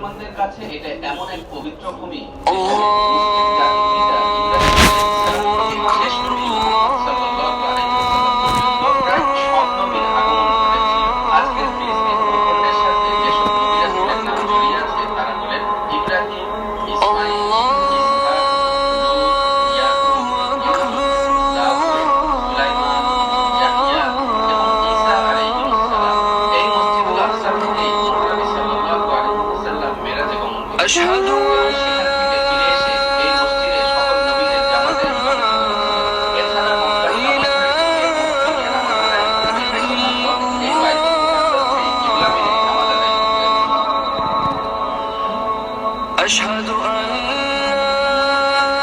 মুসলমানদের কাছে এটা এমন এক পবিত্র ভূমি যেখানে মুসলিম জাতির পিতা ইব্রাহিম আলাইহিস সালাম থেকে শেষ নবী মুহাম্মদ সাল্লাল্লাহু আলাইহি ওয়াসাল্লাম পর্যন্ত প্রায় সব নবীর আগমন ঘটেছে। আজকের ফিলিস্তিন ভূখণ্ডের সাথে যেসব নবী রাসূলের নাম জড়িয়ে আছে তারা হলেন ইব্রাহিম, ইসমাঈল, ইসহাক, লূত, ইয়াকুব, ইউনুস, দাউদ, সুলাইমান, ইয়াহইয়া এবং ঈসা আলাইহিস সালাম। এই মসজিদুল আকসার থেকেই নবী সাল্লাল্লাহু আলাইহি ওয়াসাল্লাম মেরাজে গমন করেন। সেখান থেকে ফিরে এসে এই মসজিদে সকল নবীদের জামাতে ইবাদত করেন। এছাড়া মক্কার কাবা শরীফ থেকে দুনিয়ার নামাজ আদায় করে মুসলমানগণ এই বাইতুল মুকাদ্দাসে কিবলা মেনে নামাজ আদায় করতেন। أشهد أن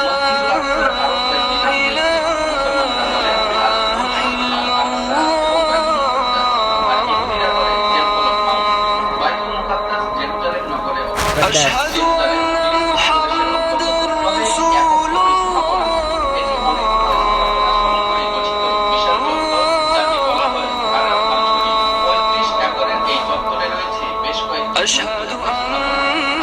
মসজিদুল আকসার আরো কয়েকটি নাম রয়েছে। মুসলমানরা বলেন আল মসজিদ, আল আকসা ও বাইতুল মুকাদ্দাস, আর ইহুদিরা বলেন টেম্পল অফ মাউন্ট। বাইতুল মুকাদ্দাস জেরুজালেম নগরে অবস্থিত। أشهد জেরুজালেম أن ফিলিস্তিন প্রদেশের অন্তর্গত। তবে এত বড় স্থাপনা, এটি অনেক বড় স্থাপনা সমন্বয়ে গঠিত বিশাল চত্বর, যাকে বলা হয় আরব আল শরীফ। 35 একরের এই চত্বরে রয়েছে বেশ কয়েকটি أشهد স্থাপনা।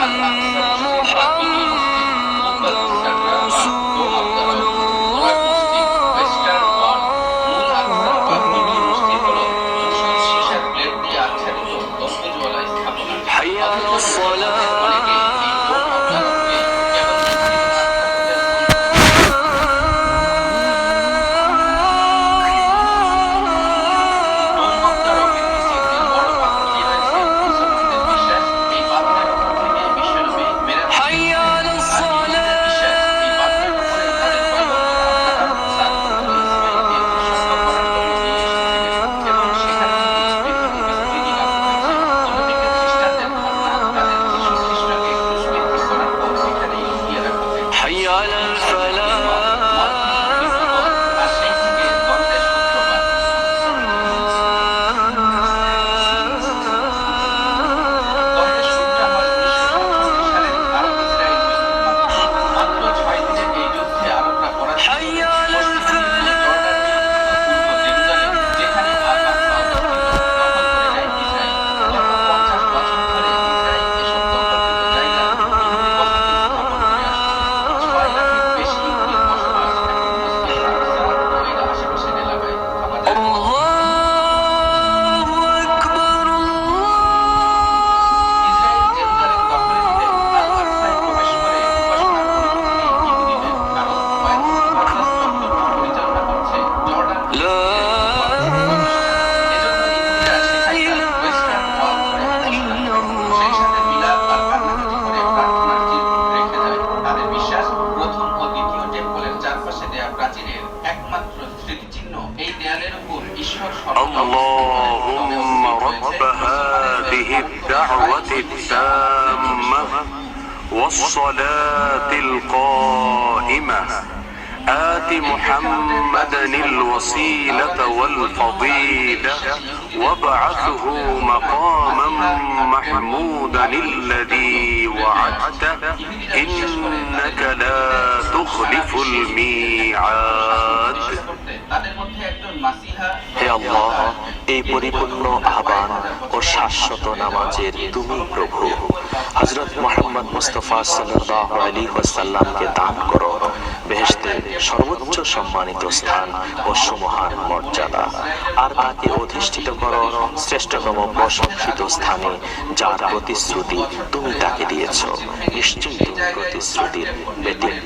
আল আকসা মসজিদ বা বিবি মসজিদ, কুব্বাতুস সাকরা বা ডোম অফ দ্য রক, ওয়াল মসজিদ, ওয়েস্টার্ন ওয়াল। মূল আকসা বা বিবি মসজিদ হল ধূসর সীসার প্লেট দিয়ে আচ্ছাদিত গম্বুজওয়ালা স্থাপনা। حي على অথচ الصلاة অনেকেই এই ডোম অফ দ্য রককে কেবল মসজিদুল আকসার বলে ডোম অফ দ্য রকের নিচে যে বড় পাথরটি রয়েছে, মুসলমানদের বিশ্বাস এই পাথরের উপর থেকে বিশ্বনবী মেরাজ حي على আর ইহুদিদের বিশ্বাস এই পাথরের উপরে তাদের পয়গম্বর আব্রাহাম সার পুত্র ইসমাঈলকে উৎসর্গ করার জন্য নিয়ে এসেছিলেন এবং সেখান থেকেই বিভিন্ন বিস্তৃতি লাভ করেছে। অন্যদিকে খ্রিস্টানদের ধারণা তাদের যীশু খ্রিস্টকে ক্রুশবিদ্ধ করার পর সেখানেই লুকিয়ে রাখা হয়েছে। حي على الفلاح আর সেই থেকে দ্বন্দ্বের সূত্রপাত। দ্বন্দ্বের শুরুটা হয় 1967 সালের আরব-ইসরায়েল যুদ্ধের মাধ্যমে। মাত্র 6 দিনের এই যুদ্ধে আরবরা পরাজিত حي হয়। على পশ্চিমে জর্ডান পূর্ব জেরুজালেম, যেখানে আল-আকসা অবস্থিত, দখল করে নেয় ইসরায়েল। গত 50 বছর ধরে ইসরায়েল এসব দখলকৃত জায়গা ইহুদি বসতি স্থাপন করে আসছে। 6 লাখের বেশি ইহুদির বসবাস এখন মসজিদুল আকসা ও এর আশেপাশের এলাকায়। আমাদের الله أكبر ইসরায়েল জেরুজালেম দখলে নিতে আল-আকসায় প্রবেশ করে উপাসনার অনুমতি নেই ইহুদিদের, কারণ বাইতুল মুকাদ্দাস চত্বরটি পরিচালনা করছে জর্ডান لا এজন্য ইহুদিরা সেখানকার ওয়েস্টার্ন ওয়াল ধরে উপাসনা করে, সেই সাথে বিলাপ আর কান্নাকাটি করে প্রার্থনার চিহ্ন রেখে যায়। তাদের বিশ্বাস প্রথম ও দ্বিতীয় টেম্পলের চারপাশে দেয়া প্রাচীরের একমাত্র স্মৃতিচিহ্ন এই দেয়ালের উপর ঈশ্বর اللهم رب هذه الدعوة التامة والصلاة القائمة آت محمدا الوسيلة والفضيلة وابعثه مقاما محمودا الذي وعدته إنك لا تخلف الميعاد তাদের মধ্যে একজন মাসিহা হে আল্লাহ, এই পরিপূর্ণ আহ্বান ও শাশ্বত নামাজের তুমি প্রভু। হযরত মুহাম্মদ মুস্তাফা সাল্লাল্লাহু আলাইহি ওয়াসাল্লামকে দান করো বেহেশতের সর্বোচ্চ সম্মানিত স্থান ও সুমহান মর্যাদা, আর তাকে অধিষ্ঠিত করো শ্রেষ্ঠতম প্রশংসিত স্থানে, যার প্রতিশ্রুতি তুমি তাকে দিয়েছ। নিশ্চয়ই তুমি প্রতিশ্রুতির ব্যতিক্রম।